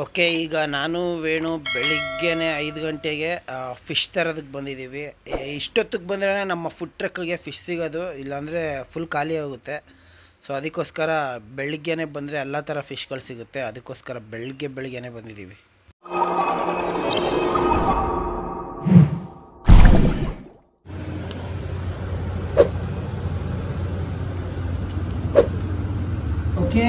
Okay, ಈಗ ನಾನು ವೇಣು ಬೆಳಿಗ್ಗೆನೇ 5 ಗಂಟೆಗೆ ಫಿಶ್ ತರೋದಕ್ಕೆ ಬಂದಿದ್ದೀವಿ. ಇಷ್ಟೊತ್ತಿಗೆ ಬಂದರೆ ನಮ್ಮ ಫುಡ್ ಟ್ರಕ್ಕಿಗೆ ಫಿಶ್ ಸಿಗೋದು, ಇಲ್ಲಾಂದರೆ ಫುಲ್ ಖಾಲಿ ಆಗುತ್ತೆ. ಸೊ ಅದಕ್ಕೋಸ್ಕರ ಬೆಳಿಗ್ಗೆನೇ ಬಂದರೆ ಎಲ್ಲ ಥರ ಫಿಶ್ಗಳು ಸಿಗುತ್ತೆ. ಅದಕ್ಕೋಸ್ಕರ ಬೆಳಿಗ್ಗೆನೇ ಬಂದಿದ್ದೀವಿ. Okay,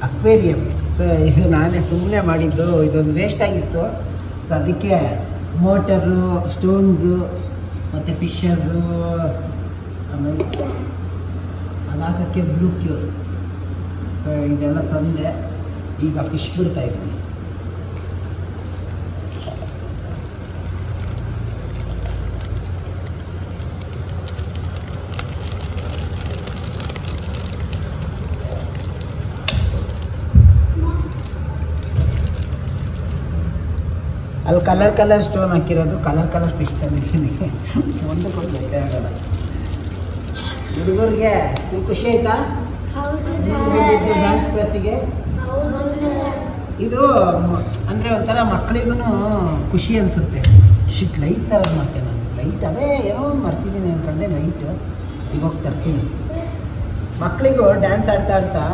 aquarium. ಸೊ ಇದು ನಾನೇ ಸುಮ್ಮನೆ ಮಾಡಿದ್ದು, ಇದೊಂದು ವೇಸ್ಟ್ ಆಗಿತ್ತು. ಸೊ ಅದಕ್ಕೆ ಮೋಟರು, ಸ್ಟೋನ್ಸು ಮತ್ತು ಫಿಶಸ್ಸು, ಆಮೇಲೆ ಅದಾಕೋಕ್ಕೆ ಬ್ಲೂ ಕ್ಯೂರ್, ಸೊ ಇದೆಲ್ಲ ತಂದೆ ಈಗ ಫಿಶ್ ಬಿಡ್ತಾಯಿದ್ದೀನಿ. ಅಲ್ಲಿ ಕಲರ್ ಸ್ಟೋನ್ ಹಾಕಿರೋದು, ಕಲರ್ ಫಿಶ್ ತಂದಿದ್ದೀನಿ. ಒಂದಕ್ಕೊಂದು ಗೊತ್ತೇ ಆಗಲ್ಲ. ಹುಡುಗರಿಗೆ ಖುಷಿ ಆಯ್ತಾ ಡ್ಯಾನ್ಸ್ ಕ್ಲಾಸಿಗೆ? ಇದು ಅಂದರೆ ಒಂಥರ ಮಕ್ಕಳಿಗೂ ಖುಷಿ ಅನಿಸುತ್ತೆ. ಶಿಟ್ ಲೈಟ್ ಥರದ್ದು ಮಾಡ್ತೇನೆ ನಾನು. ಲೈಟ್ ಅದೇ ಏನೋ ಒಂದು ಮರ್ತಿದ್ದೀನಿ ಅಂದ್ಕೊಂಡೆ, ಲೈಟು ಇವಾಗ ತರ್ತೀನಿ. ಮಕ್ಕಳಿಗೂ ಡ್ಯಾನ್ಸ್ ಆಡ್ತಾ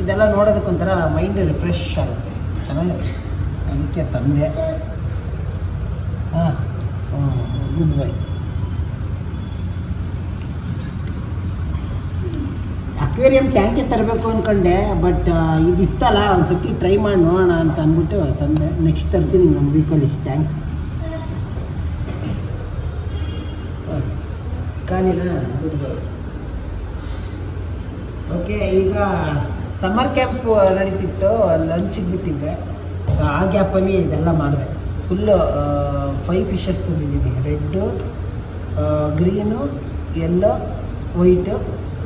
ಇದೆಲ್ಲ ನೋಡೋದಕ್ಕೊಂಥರ ಮೈಂಡ್ ರಿಫ್ರೆಶ್ ಆಗುತ್ತೆ, ಚೆನ್ನಾಗಿರುತ್ತೆ. ಅದಕ್ಕೆ ತಂದೆ. Good bye. ಅಕ್ವೇರಿಯಂ ಟ್ಯಾಂಕೆ ತರಬೇಕು ಅಂದ್ಕೊಂಡೆ, ಬಟ್ ಇದಿತ್ತಲ್ಲ ಒಂದು ಸತಿ ಟ್ರೈ ಮಾಡಿ ನೋಡೋಣ ಅಂತ ಅಂದ್ಬಿಟ್ಟು ತಂದೆ. ನೆಕ್ಸ್ಟ್ ತರ್ತೀನಿ ನಮ್ಮ ವೀಕಲ್ಲಿ ಟ್ಯಾಂಕ್. ಕಾಲಿನ ಗುಡ್ ಬೈ. ಓಕೆ, ಈಗ ಸಮ್ಮರ್ ಕ್ಯಾಂಪ್ ನಡೀತಿತ್ತು, ಲಂಚಿಗೆ ಬಿಟ್ಟಿದ್ದೆ. ಸೊ ಆ ಗ್ಯಾಪಲ್ಲಿ ಇದೆಲ್ಲ ಮಾಡಿದೆ. ಫುಲ್ಲು 5 ಫಿಶಸ್ ತಂದಿದ್ದೀನಿ. Red, green, yellow, white,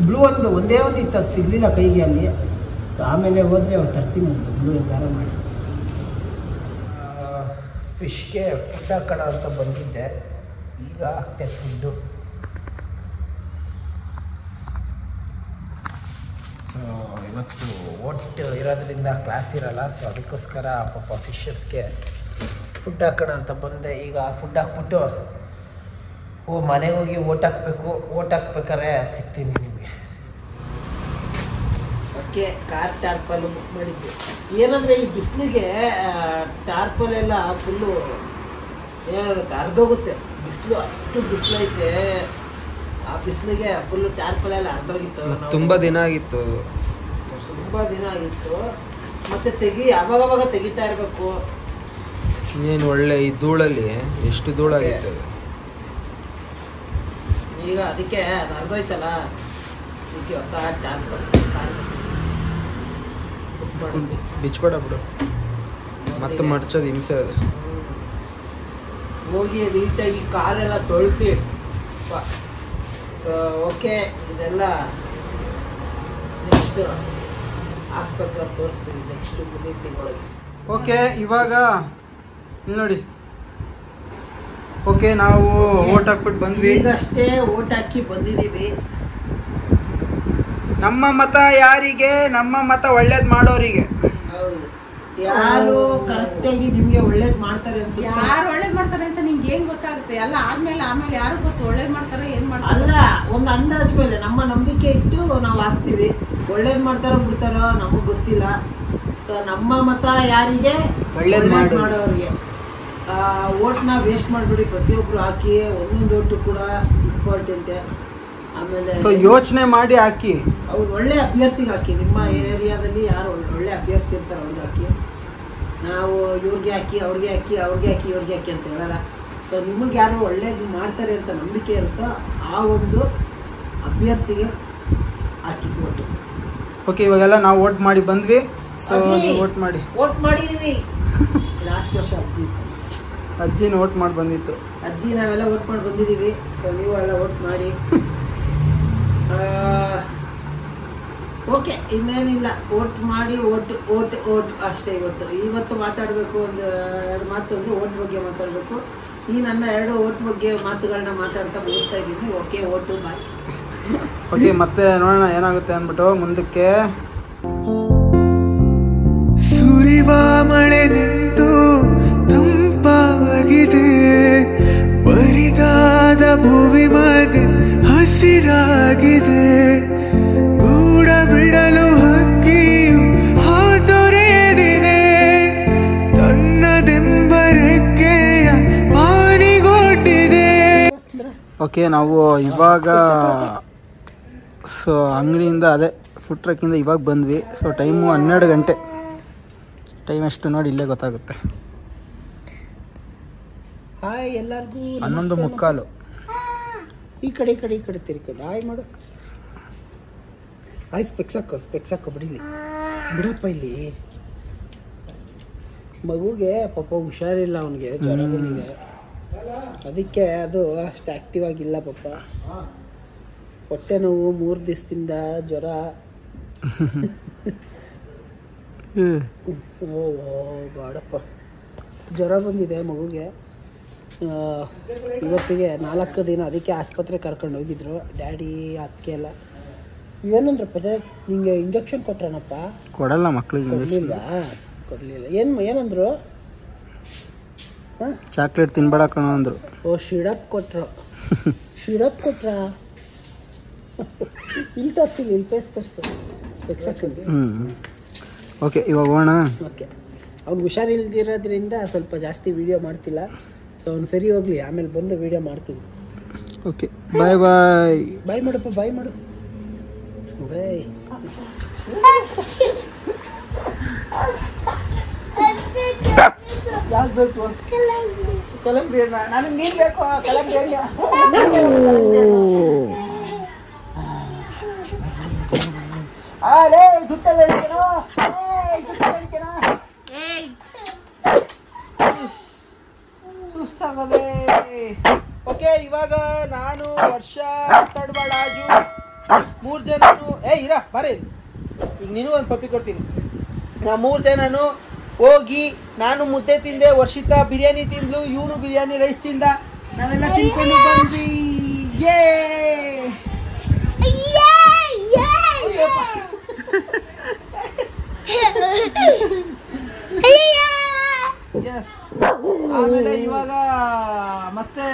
blue. ಒಂದೇ ಒಂದು ಇತ್ತು, ಅದು ಸಿಗಲಿಲ್ಲ ಕೈಗೆ ಅಲ್ಲಿ. ಸೊ ಆಮೇಲೆ ಹೋದರೆ ತರ್ತೀನಿ ಅಂತ ಬ್ಲೂ ನಿರ್ಧಾರ ಮಾಡಿ. ಫಿಶ್ಗೆ ಫುಡ್ ಹಾಕೋಣ ಅಂತ ಬಂದಿದ್ದೆ, ಈಗ ಹಾಕ್ತೆ ಫುಡ್ಡು. ಇವತ್ತು ಒಟ್ಟು ಇರೋದ್ರಿಂದ ಕ್ಲಾಸ್ ಇರೋಲ್ಲ, ಸೊ ಅದಕ್ಕೋಸ್ಕರ ಪಾಪ ಫಿಶಸ್ಗೆ ಫುಡ್ ಹಾಕೋಣ ಅಂತ ಬಂದೆ. ಈಗ ಫುಡ್ ಹಾಕ್ಬಿಟ್ಟು ಮನೆಗೆ ಹೋಗಿ ಓಟ್ ಹಾಕಬೇಕು. ಓಟ್ ಹಾಕ್ಬೇಕಾದ್ರೆ ಸಿಗ್ತೀನಿ ನಿಮಗೆ. ಓಕೆ, ಕಾರ್ ಟಾರ್ಪಲ್ ಬುಕ್ ಮಾಡಿದ್ವಿ. ಏನಂದರೆ ಈ ಬಿಸಿಲಿಗೆ ಟಾರ್ಪಲೆಲ್ಲ ಫುಲ್ಲು ಅರ್ಧೋಗುತ್ತೆ. ಬಿಸಿಲು ಅಷ್ಟು ಬಿಸಿಲೈತೆ. ಆ ಬಿಸಿಲಿಗೆ ಫುಲ್ಲು ಟಾರ್ಪಲೆಲ್ಲ ಅರ್ಧೋಗಿತ್ತು. ತುಂಬ ದಿನ ಆಗಿತ್ತು. ಮತ್ತೆ ಅವಾಗವಾಗ ತೆಗಿತಾ ಇರಬೇಕು. ಏನು ಒಳ್ಳೆ ಈ ಧೂಳಲ್ಲಿ ಎಷ್ಟು ಧೂಳಾಗಿತ್ತು. ಈಗ ಅದಕ್ಕೆ ಅದು ಅರ್ಧೋಯ್ತಲ್ಲ, ಅದಕ್ಕೆ ಹೊಸ ಟಾರ್ಪಲ್ ಬಿಚ್ಬೇಡ ಬಿಡು, ಮತ್ತೆ ಮಡ್ಚೋದು ಹಿಂಸೆ ಅದು. ಹೋಗಿ ನೀಟಾಗಿ ಕಾಲೆಲ್ಲ ತೊಳ್ಸಿ. ಸೊ ಓಕೆ, ಇದೆಲ್ಲ ನೆಕ್ಸ್ಟ್ ಹಾಕ್ಬೇಕಾದ್ರೆ ತೋರಿಸ್ತೀವಿ ನೆಕ್ಸ್ಟ್ ಮುಂದಿನ ತಿಂಗಳಿಗೆ. ಓಕೆ, ಇವಾಗ ನೋಡಿ. ಓಕೆ, ನಾವು ಓಟ್ ಹಾಕ್ಬಿಟ್ಟು ಬಂದ್ವಿ. ಈಗಷ್ಟೇ ಓಟ್ ಹಾಕಿ ಬಂದಿದ್ದೀವಿ. ನಮ್ಮ ಮತ ಯಾರಿಗೆ? ನಮ್ಮ ಮತ ಒಳ್ಳೇದು ಮಾಡೋರಿಗೆ. ಹೌದು, ಯಾರು ಕರೆಕ್ಟಾಗಿ ನಿಮ್ಗೆ ಒಳ್ಳೇದು ಮಾಡ್ತಾರೆ ಅನ್ಸುತ್ತೆ. ಯಾರು ಒಳ್ಳೇದು ಮಾಡ್ತಾರೆ ಅಂತ ನಿಮ್ಗೆ ಏನ್ ಗೊತ್ತಾಗುತ್ತೆ? ಎಲ್ಲ ಆಮೇಲೆ ಯಾರು ಗೊತ್ತು ಒಳ್ಳೇದು ಮಾಡ್ತಾರೆ ಏನ್ ಮಾಡ್ತಾರೆ ಅಲ್ಲ, ಒಂದು ಅಂದಾಜ್ ಮೇಲೆ ನಮ್ಮ ನಂಬಿಕೆ ಇಟ್ಟು ನಾವು ಹಾಕ್ತಿವಿ. ಒಳ್ಳೇದು ಮಾಡ್ತಾರೋ ಬಿಡ್ತಾರೋ ನಮಗೆ ಗೊತ್ತಿಲ್ಲ. ಸೊ ನಮ್ಮ ಮತ ಯಾರಿಗೆ? ಒಳ್ಳೇದು ಮಾಡೋರಿಗೆ. ಓಟ್ನ ವೇಸ್ಟ್ ಮಾಡಿಬಿಡಿ, ಪ್ರತಿಯೊಬ್ಬರು ಹಾಕಿ. ಒಂದೊಂದು ಓಟು ಕೂಡ ಇಂಪಾರ್ಟೆಂಟೆ. ಆಮೇಲೆ ಯೋಚನೆ ಮಾಡಿ ಹಾಕಿ. ಅವ್ರು ಒಳ್ಳೆ ಅಭ್ಯರ್ಥಿಗೆ ಹಾಕಿ. ನಿಮ್ಮ ಏರಿಯಾದಲ್ಲಿ ಯಾರು ಒಳ್ಳೆ ಅಭ್ಯರ್ಥಿ ಇರ್ತಾರೆ ಅವ್ರಿಗೆ ಹಾಕಿ. ನಾವು ಇವ್ರಿಗೆ ಹಾಕಿ, ಅವ್ರಿಗೆ ಹಾಕಿ, ಇವ್ರಿಗೆ ಹಾಕಿ ಅಂತ ಹೇಳಲ್ಲ. ಸೊ ನಿಮಗೆ ಯಾರು ಒಳ್ಳೇದು ಮಾಡ್ತಾರೆ ಅಂತ ನಂಬಿಕೆ ಇರುತ್ತೋ ಆ ಒಂದು ಅಭ್ಯರ್ಥಿಗೆ ಹಾಕಿ ಓಟು. ಓಕೆ, ಇವಾಗೆಲ್ಲ ನಾವು ಓಟ್ ಮಾಡಿ ಬಂದ್ವಿ. ಸೊ ಓಟ್ ಮಾಡಿದೀವಿ. ಲಾಸ್ಟ್ ವರ್ಷ ಅಜ್ಜಿನ ಓಟ್ ಮಾಡಿ ಬಂದಿತ್ತು. ಅಜ್ಜಿ ನಾವೆಲ್ಲ ಓಟ್ ಮಾಡಿ ಬಂದಿದ್ದೀವಿ. ಸೊ ನೀವು ಎಲ್ಲ ಓಟ್ ಮಾಡಿ. ಓಕೆ, ಇನ್ನೇನಿಲ್ಲ. ಓಟ್ ಮಾಡಿ ಓಟ್ ಅಷ್ಟೇ. ಇವತ್ತು ಮಾತಾಡಬೇಕು ಒಂದು 2 ಮಾತು ಅಂದರೆ ಓಟ್ ಬಗ್ಗೆ ಮಾತಾಡಬೇಕು. ಈ ನನ್ನ 2 ಓಟ್ ಬಗ್ಗೆ ಮಾತುಗಳನ್ನ ಮಾತಾಡ್ತಾ ಮುಗಿಸ್ತಾ ಇದ್ದೀನಿ. ಓಕೆ, ಓಟು ಬಾಯ್. ಓಕೆ, ಮತ್ತೆ ನೋಡೋಣ ಏನಾಗುತ್ತೆ ಅಂದ್ಬಿಟ್ಟು ಮುಂದಕ್ಕೆ. ಭುವಿ ಮಧ್ಯೆ ಹಸಿರಾಗಿದೆ ಗೂಡ ಬಿಡಲು ಹಕ್ಕಿಯು ಹಾತೊರೆದಿದೆ ತನ್ನದೆಂಬರೆಕ್ಕೆಯ ಪಾನಿಗೊಡ್ಡಿದೆ. ಓಕೆ, ನಾವು ಇವಾಗ ಸೊ ಅಂಗಡಿಯಿಂದ ಅದೇ ಫುಡ್ ಟ್ರಕ್ಕಿಂದ ಇವಾಗ ಬಂದ್ವಿ. ಸೊ ಟೈಮು 12 ಗಂಟೆ. ಟೈಮ್ ಎಷ್ಟು ನೋಡಿ ಇಲ್ಲೇ ಗೊತ್ತಾಗುತ್ತೆ. ಹಾಯ್ ಎಲ್ಲರಿಗೂ. 11:45. ಈ ಕಡೆ ತಿರ್ಕೊಂಡು ಹಾಯ್ ಮಾಡು. ಹಾಯ್ ಸ್ಪೆಕ್ಸ್ ಹಾಕೋ ಬಿಡಿಲಿ ಬಿಡಪ್ಪ. ಇಲ್ಲಿ ಮಗುಗೆ ಪಾಪ ಹುಷಾರಿಲ್ಲ, ಅವನಿಗೆ ಜ್ವರ ಬಂದಿದೆ, ಅದಕ್ಕೆ ಅದು ಅಷ್ಟು ಆ್ಯಕ್ಟಿವ್ ಆಗಿಲ್ಲ ಪಾಪ. ಹೊಟ್ಟೆ ನೋವು 3 ದಿವಸದಿಂದ, ಜ್ವರ. ಓ ಬಾಡಪ್ಪ, ಜ್ವರ ಬಂದಿದೆ ಮಗುಗೆ. ಇವತ್ತಿಗೆ 4 ದಿನ, ಅದಕ್ಕೆ ಆಸ್ಪತ್ರೆ ಕರ್ಕೊಂಡು ಹೋಗಿದ್ರು ಡ್ಯಾಡಿ ಅದಕ್ಕೆ ಎಲ್ಲ. ಏನಂದ್ರಪ್ಪ ನಿಂಗೆ ಇಂಜೆಕ್ಷನ್ ಕೊಟ್ರನಪ್ಪ? ಕೊಡಲ್ಲ ಮಕ್ಳಿಗೆ. ಕೊಡಲಿಲ್ಲ. ಏನಂದ್ರು? ಹಾಂ, ಚಾಕ್ಲೇಟ್ ತಿನ್ಬೇಡ ಕಣೋ ಅಂದರು. ಓ ಶಿಡಪ್ ಕೊಟ್ರ ಇಲ್ಲಿ ತೋರಿಸ್ತೀನಿ, ಇಲ್ಲಿ ಫೇಸ್ ತೋರಿಸು, ಸ್ಪೆಕ್ಸ್ ಹಾಕಿದ್ವಿ. ಓಕೆ, ಇವಾಗ ಹೋಗೋಣ. ಓಕೆ, ಅವ್ನು ಹುಷಾರಿಲ್ದಿರೋದ್ರಿಂದ ಸ್ವಲ್ಪ ಜಾಸ್ತಿ ವೀಡಿಯೋ ಮಾಡ್ತಿಲ್ಲ. ಸೊ ಅವ್ನು ಸರಿ ಹೋಗ್ಲಿ, ಆಮೇಲೆ ಬಂದು ವೀಡಿಯೋ ಮಾಡ್ತೀನಿ. ಓಕೆ, ಬಾಯ್ ಬಾಯ್. ಬಾಯ್ ಮಾಡಪ್ಪ, ಬಾಯ್ ಮಾಡು. ಬಾಯ್. ಯಾವ್ದು ಬೇಕು? ಕಲಂಬಿ ಹಣ್ಣ. ನನಗೆ ನೀನು ಬೇಕು ಕಲಂಬಿ ಹಣ್ಣ. ಅಲೇ ದುಡ್ಡಲ್ಲಿ ಹೇಳ್ತೀನೋ, ಸುಸ್ತಾಗದೆ. ಓಕೆ, ಇವಾಗ ನಾನು ವರ್ಷ ತಡಬಾಡಾಜು 3 ಜನನು ಇರ ಬಾರೆ. ಈಗ ನೀನು ಒಂದು ಪಪ್ಪಿ ಕೊಡ್ತೀನಿ. ನಾ 3 ಜನನು ಹೋಗಿ, ನಾನು ಮುದ್ದೆ ತಿಂದೆ, ವರ್ಷಿತ ಬಿರಿಯಾನಿ ತಿಂದ್ಲು, ಇವನು ಬಿರಿಯಾನಿ ರೈಸ್ ತಿಂದ, ನಾವೆಲ್ಲ ತಿನ್ಕೊಂಡು ಬಂದ್ವಿ. ಆಮೇಲೆ ಇವಾಗ ಮತ್ತೆ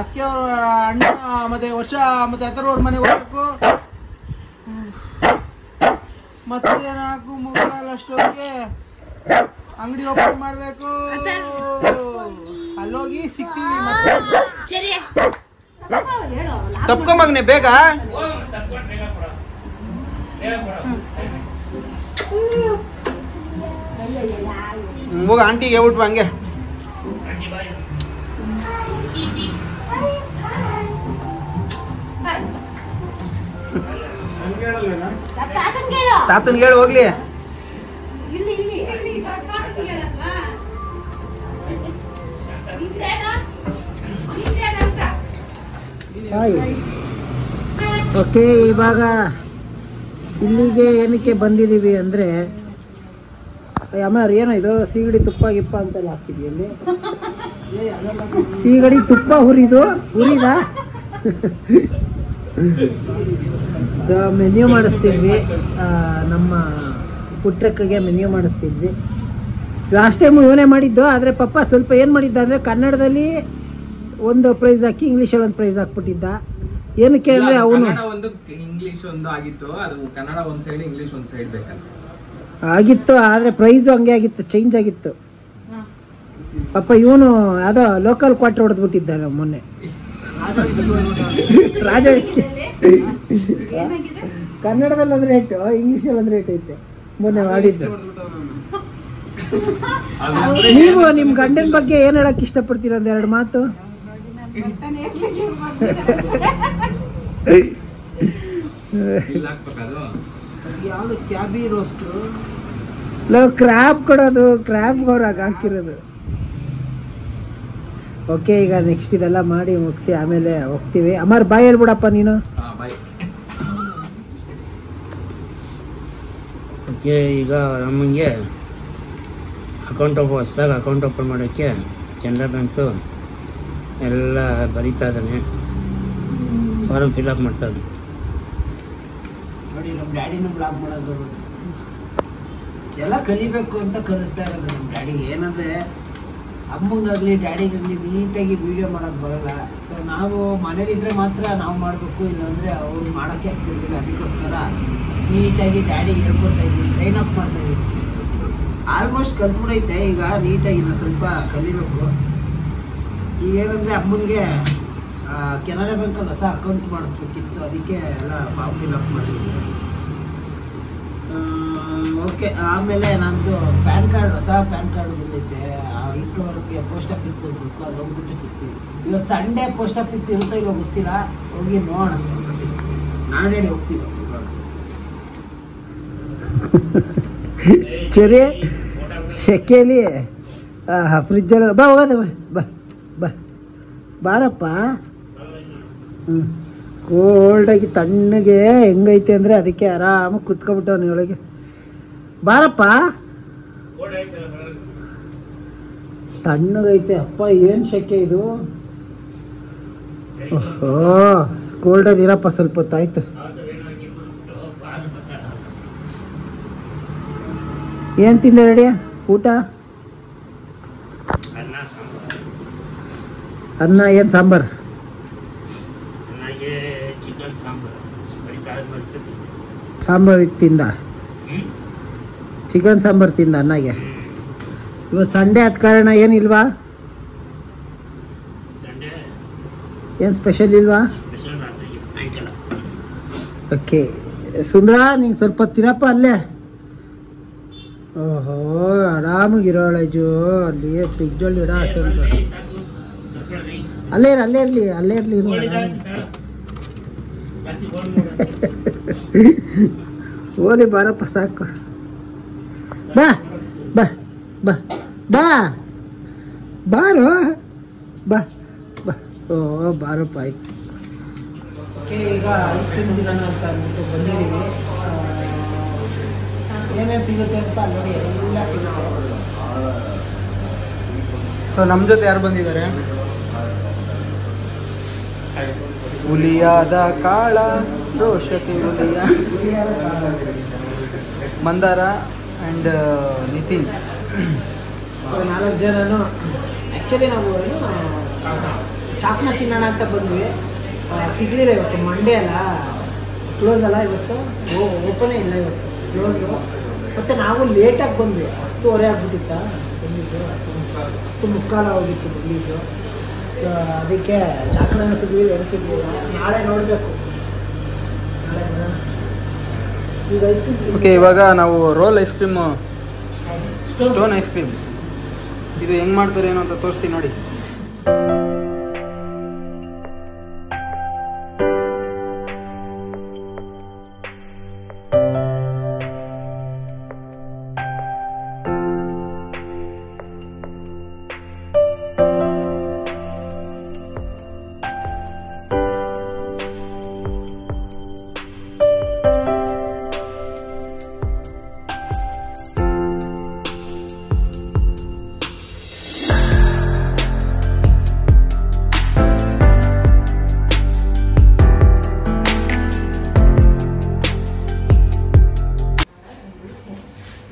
ಅತ್ತಿಗೆಯವ್ರ ಅಣ್ಣ ಮತ್ತೆ ವರ್ಷ ಮತ್ತೆ ಅತ್ತರವ್ರ ಮನೆಗೆ ಹೋಗ್ಬೇಕು. ಮತ್ತೆ 4:45 ಅಷ್ಟೊತ್ತಿಗೆ ಅಂಗಡಿ ಓಪನ್ ಮಾಡ್ಬೇಕು. ಅಲ್ಲೋಗಿ ಸಿಗ್ತೀವಿ. ತಪ್ಕೊಂಬಗ್ನೆ ಬೇಗ. ಹೋಗ ಆಂಟಿಗೆ ಹೇಳ್ಬಿಟ್ವ ಹಂಗೆ. ತಾತನ್ಗೆ ಹೇಳು ಹೋಗ್ಲಿ. ಓಕೆ, ಇವಾಗ ಇಲ್ಲಿಗೆ ಏನಕ್ಕೆ ಬಂದಿದ್ದೀವಿ ಅಂದರೆ, ಅಮ್ಮಾರು ಏನೋ ಇದು ಸೀಗಡಿ ತುಪ್ಪ ಗಿಪ್ಪ ಅಂತೆಲ್ಲ ಹಾಕಿದ್ವಿ. ಅಲ್ಲಿ ಸೀಗಡಿ ತುಪ್ಪ ಹುರಿದ ಮೆನ್ಯೂ ಮಾಡಿಸ್ತಿದ್ವಿ. ನಮ್ಮ ಫುಡ್ ಟ್ರಕ್ಗೆ ಮೆನ್ಯೂ ಮಾಡಿಸ್ತಿದ್ವಿ. ಲಾಸ್ಟ್ ಟೈಮ್ ಇವನೇ ಮಾಡಿದ್ದು, ಆದರೆ ಪಪ್ಪ ಸ್ವಲ್ಪ ಏನು ಮಾಡಿದ್ದ ಅಂದರೆ ಕನ್ನಡದಲ್ಲಿ ಒಂದು ಪ್ರೈಸ್ ಹಾಕಿ ಇಂಗ್ಲೀಷಲ್ಲಿ ಒಂದು ಪ್ರೈಸ್ ಹಾಕ್ಬಿಟ್ಟಿದ್ದ. ಏನಕ್ಕೆ ಅಂದರೆ ಅವನು ಒಂದು ಇಂಗ್ಲಿಷ್ ಒಂದು ಆಗಿತ್ತು, ಅದು ಕನ್ನಡ ಒಂದು ಸೈಡ್ ಇಂಗ್ಲಿಷ್ ಒಂದು ಸೈಡ್ ಬೇಕಂತ ಆಗಿತ್ತು. ಆದರೆ ಪ್ರೈಸು ಹಂಗೆ ಆಗಿತ್ತು, ಚೇಂಜ್ ಆಗಿತ್ತು. ಪಾಪ ಇವನು ಯಾವುದೋ ಲೋಕಲ್ ಕ್ವಾರ್ಟರ್ ಹೊಡೆದ್ಬಿಟ್ಟಿದ್ದಾನೆ ಮೊನ್ನೆ. ರಾಜ ಕನ್ನಡದಲ್ಲಿ ಒಂದು ರೇಟು, ಇಂಗ್ಲೀಷಲ್ಲಿ ಒಂದು ರೇಟ್ ಐತೆ ಮೊನ್ನೆ ಮಾಡಿದ್ದು. ನೀವು ನಿಮ್ಮ ಗಂಡನ ಬಗ್ಗೆ ಏನು ಹೇಳಕ್ ಇಷ್ಟಪಡ್ತೀರ? ಒಂದು 2 ಮಾತು. ಯಾವ್ದು ಕ್ಯಾಬಿ ರೋಸ್ಟ್ ಕ್ರ್ಯಾಬ್ ಕೊಡೋದು, ಕ್ರ್ಯಾಬ್ ಅವ್ರಾಗ ಹಾಕಿರೋದು. ಓಕೆ, ಈಗ ನೆಕ್ಸ್ಟ್ ಇದೆಲ್ಲ ಮಾಡಿ ಮುಗಿಸಿ ಆಮೇಲೆ ಹೋಗ್ತೀವಿ. ಅಮ್ಮಾರ್ ಬಾಯ್ ಹೇಳ್ಬಿಡಪ್ಪ ನೀನು. ಓಕೆ, ಈಗ ನಮಗೆ ಹೊಸದಾಗಿ ಅಕೌಂಟ್ ಓಪನ್ ಮಾಡೋಕ್ಕೆ ಕೆನರಾ ಬ್ಯಾಂಕು ಎಲ್ಲ ಬರೀತಾ ಇದ್ದಾನೆ, ಫಾರಮ್ ಫಿಲ್ಅಪ್ ಮಾಡ್ತಾ ಇದ್ದಾನೆ. ನೋಡಿ, ನಮ್ಮ ಡ್ಯಾಡಿನೂ ಬ್ಲಾಗ್ ಮಾಡೋದು ಎಲ್ಲ ಕಲಿಬೇಕು ಅಂತ ಕಲಿಸ್ತಾ ಇರೋದು ನಮ್ಮ ಡ್ಯಾಡಿಗೆ. ಏನಂದರೆ ಅಮ್ಮಂಗಾಗಲಿ ಡ್ಯಾಡಿಗಾಗಲಿ ನೀಟಾಗಿ ವೀಡಿಯೋ ಮಾಡೋಕ್ಕೆ ಬರೋಲ್ಲ. ಸೊ ನಾವು ಮನೇಲಿದ್ದರೆ ಮಾತ್ರ ನಾವು ಮಾಡಬೇಕು, ಇಲ್ಲಾಂದರೆ ಅವ್ರು ಮಾಡೋಕ್ಕೆ ಆಗ್ತಿರ್ಲಿಲ್ಲ. ಅದಕ್ಕೋಸ್ಕರ ನೀಟಾಗಿ ಡ್ಯಾಡಿ ಹೇಳ್ಕೊಡ್ತಾ ಇದ್ದೀವಿ, ಟ್ರೈನ್ ಅಪ್ ಮಾಡ್ತಾ ಇದ್ದೀವಿ. ಆಲ್ಮೋಸ್ಟ್ ಕಲ್ತ್ಬಿಡೈತೆ. ಈಗ ನೀಟಾಗಿ ನಾವು ಸ್ವಲ್ಪ ಕಲಿಬೇಕು. ಈಗ ಏನಂದರೆ ಅಮ್ಮನಿಗೆ ಕೆನರಾ ಬ್ಯಾಂಕಲ್ಲಿ ಹೊಸ ಅಕೌಂಟ್ ಮಾಡಿಸ್ಬೇಕಿತ್ತು, ಅದಕ್ಕೆ ಎಲ್ಲ ಫಾರ್ಮ್ ಫಿಲ್ಅಪ್ ಮಾಡಿದ್ವಿ. ಓಕೆ, ಆಮೇಲೆ ನಂದು ಪ್ಯಾನ್ ಕಾರ್ಡ್, ಹೊಸ ಪ್ಯಾನ್ ಕಾರ್ಡ್ ಬಂದೈತೆ. ಇಸ್ಕೊಬರೋಕ್ಕೆ ಪೋಸ್ಟ್ ಆಫೀಸ್ಗೆ ಹೋಗ್ಬೇಕು, ಅಲ್ಲಿ ಹೋಗ್ಬಿಟ್ಟು ಸಿಗ್ತೀವಿ. ಇವತ್ತು ಸಂಡೇ ಪೋಸ್ಟ್ ಆಫೀಸ್ ಇರುತ್ತೋ ಇವಾಗ ಗೊತ್ತಿಲ್ಲ, ಹೋಗಿ ನೋಡೋಣ ಒಂದ್ಸತಿ. ನಾಳೆ ಹೋಗ್ತೀವಿ. ಚರಿ ಸೆಕೆಲಿ ಫ್ರಿಜ್ ಒಳಗೆ ಬಾ, ಹೋಗೋದ ಬಾ ಬಾ ಬಾರಪ್ಪ. ಕೋಲ್ಡಾಗಿ ತಣ್ಣಗೆ ಹೆಂಗೈತೆ ಅಂದರೆ ಅದಕ್ಕೆ ಆರಾಮಾಗಿ ಕುತ್ಕೊಬಿಟ್ಟವನಿ ಒಳಗೆ. ಬಾರಪ್ಪ, ತಣ್ಣಗೈತೆ. ಅಪ್ಪ ಏನು ಶೆಕೆ ಇದು. ಓಹೋ, ಕೋಲ್ಡಲ್ಲಿ ಇರಪ್ಪ ಸ್ವಲ್ಪ ಹೊತ್ತಾಯ್ತು. ಏನು ತಿಂದೆ ರೆಡಿ ಊಟ? ಅನ್ನ, ಏನು ಸಾಂಬಾರು? ಸಾಂಬಾರು ತಿಂದ, ಚಿಕನ್ ಸಾಂಬಾರು ತಿಂದ ಅನ್ನಗೆ. ಇವತ್ತು ಸಂಡೇ ಆದ ಕಾರಣ ಏನಿಲ್ವಾ? ಏನು ಸ್ಪೆಷಲ್ ಇಲ್ವಾ? ಓಕೆ ಸುಂದರ, ನೀನು ಸ್ವಲ್ಪ ತಿನ್ನಪ್ಪ ಅಲ್ಲೇ. ಓಹೋ, ಆರಾಮಾಗಿರೋಳಜು ಅಲ್ಲಿ ಫ್ರಿಜ್ಜಲ್ಲಿ ಇಡ. ಅಲ್ಲೇ ಇರಲಿ ಓಲಿ ಬಾರಪ್ಪ ಸಾಕು. ಬಾ ಬಾ ಬಾ ಬಾ ಬಾರೋ ಬಾ ಬಾ. ಓ ಬಾರಪ್ಪ, ಆಯ್ತು. ಓಕೆ, ಈಗ ಐಸ್ ಕ್ರೀಮ್ ತಿನ್ನೋಣ ಅಂತ ಅಂದ್ಬಿಟ್ಟು ಬಂದಿದ್ದೀವಿ. ಏನೇನು ಸಿಗುತ್ತೆ ಅಂತ ನೋಡಿ, ಎಲ್ಲ ಸಿಗುತ್ತೆ. ಸೊ ನಮ್ಮ ಜೊತೆ ಯಾರು ಬಂದಿದ್ದಾರೆ? ಹುಲಿಯಾದ ಕಾಳ ರೋಷಕ್ಕೆ ಹುಲಿಯಾದ ಕಾಳ ಮಂದಾರ ಆ್ಯಂಡ್ ನಿತಿನ್. ಸೊ 4 ಜನನು ಆ್ಯಕ್ಚುಲಿ ನಾವು ಚಾಕ್ನ ತಿನ್ನೋಣ ಅಂತ ಬಂದ್ವಿ. ಸಿಗಲಿಲ್ಲ ಇವತ್ತು, ಮಂಡೇ ಅಲ್ಲ, ಕ್ಲೋಸ್ ಅಲ್ಲ ಇವತ್ತು, ಓಪನೇ ಇಲ್ಲ ಇವತ್ತು, ಕ್ಲೋಸು. ಮತ್ತು ನಾವು ಲೇಟಾಗಿ ಬಂದ್ವಿ, 10:30 ಆಗ್ಬಿಟ್ಟಿತ್ತ ಬಂದಿದ್ದು, 10:45 ಹೋಗಿತ್ತು ಬಂದಿದ್ದು. ಸೊ ಅದಕ್ಕೆ ಚಾಕ್ಲನ ಸಿಗಲಿ, ಸಿಗಲಿಲ್ಲ. ನಾಳೆ ನೋಡಬೇಕು, ನಾಳೆ ಬರೋಣ. ಈಗ ಐಸ್ ಕ್ರೀಮ್. ಓಕೆ, ಇವಾಗ ನಾವು roll ice cream, stone ice cream, ಇದು ಹೆಂಗೆ ಮಾಡ್ತಾರೆ ಏನೋ ಅಂತ ತೋರಿಸ್ತೀನಿ ನೋಡಿ.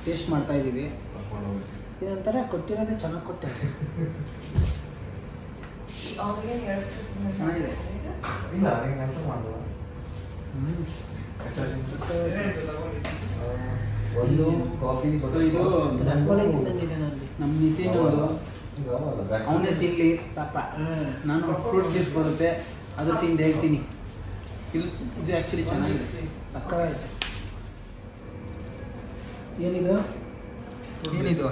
ಟೇಸ್ಟ್ ಮಾಡ್ತಾ ಇದ್ದೀವಿ. ಇದೊಂಥರ ಕೊಟ್ಟಿರೋದೇ ಚೆನ್ನಾಗಿ ಕೊಟ್ಟೆ, ಚೆನ್ನಾಗಿದೆ. ಒಂದು ಕಾಫಿ, ಇದು ರಸಮಲೈ ತಿನ್ನಂಗಿದೆ ನನಗೆ. ನಮ್ಮ ನಿತಿನ್ ಅವನೇ ತಿನ್ನಲಿ ಪಾಪ. ನಾನು ಫ್ರೂಟ್ ಜ್ಯೂಸ್ ಬರುತ್ತೆ ಅದು ತಿಂದು ಹೇಳ್ತೀನಿ. ಇದು ಆ್ಯಕ್ಚುಲಿ ಚೆನ್ನಾಗಿದೆ, ಸಕ್ಕತ್ತಾಗಿದೆ. ಏನಿದು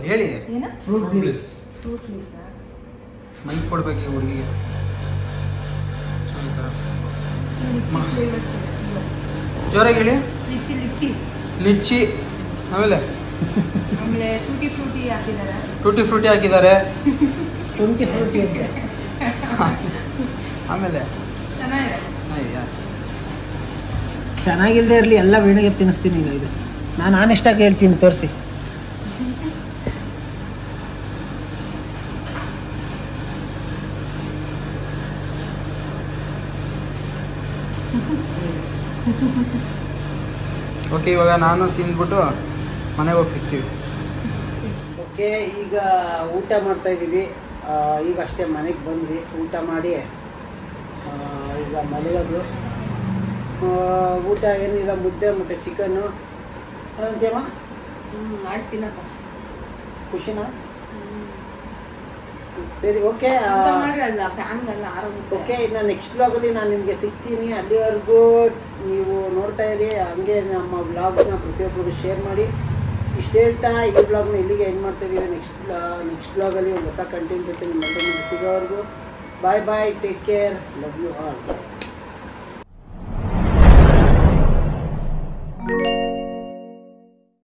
ಹೇಳಿ? Fruit bleeds. ಮೈಕ್ ಕೊಡ್ಬೇಕು ಈ ಹುಡುಗಿಗೆ. ಜೋರಾಗಿ ಹೇಳಿ. ಲಿಚ್ಚಿ, ಆಮೇಲೆ ಟೂಟಿ ಫ್ರೂಟಿ ಹಾಕಿದ್ದಾರೆ. ಟೂಟಿ ಫ್ರೂಟಿ ಅಂತ ಆಮೇಲೆ ಚೆನ್ನಾಗಿಲ್ಲದೆ ಇರಲಿ, ಎಲ್ಲ ವೀಣಿಗೆ ತಿನ್ನಿಸ್ತೀನಿ. ಈಗ ಇದು ನಾನು ಆನೆಸ್ಟಾಗಿ ಹೇಳ್ತೀನಿ, ತೋರಿಸಿ. ಓಕೆ, ಇವಾಗ ನಾನು ತಿಂದ್ಬಿಟ್ಟು ಮನೆಗೆ ಹೋಗಿ ಸಿಗ್ತೀವಿ. ಓಕೆ, ಈಗ ಊಟ ಮಾಡ್ತಾ ಇದ್ದೀವಿ. ಈಗ ಅಷ್ಟೇ ಮನೆಗೆ ಬಂದ್ವಿ, ಊಟ ಮಾಡಿ ಈಗ ಮಲಗೋದು. ಊಟ ಏನಿಲ್ಲ, ಮುದ್ದೆ ಮತ್ತು ಚಿಕನ್ನು ಅಂತೀಯಮ್ಮ. ಮಾಡ್ತೀನಪ್ಪ. ಖುಷಿನಾ? ಸರಿ, ಓಕೆ ಓಕೆ. ಇನ್ನು ನೆಕ್ಸ್ಟ್ ಬ್ಲಾಗಲ್ಲಿ ನಾನು ನಿಮಗೆ ಸಿಗ್ತೀನಿ. ಅಲ್ಲಿವರೆಗೂ ನೀವು ನೋಡ್ತಾ ಇರಿ, ಹಂಗೆ ನಮ್ಮ ಬ್ಲಾಗ್ನ ಪ್ರತಿಯೊಬ್ಬರಿಗೂ ಶೇರ್ ಮಾಡಿ. ಇಷ್ಟು ಹೇಳ್ತಾ ಈ ಬ್ಲಾಗ್ನ ಇಲ್ಲಿಗೆ ಎಂಡ್ ಮಾಡ್ತಾ ಇದ್ದೀವಿ. ನೆಕ್ಸ್ಟ್ ಬ್ಲಾಗಲ್ಲಿ ಒಂದು ಹೊಸ ಕಂಟೆಂಟ್ ಜೊತೆ ನಿಮ್ಮೆಲ್ಲರೂ ಸಿಗೋವರೆಗೂ bye bye, take care, love you all.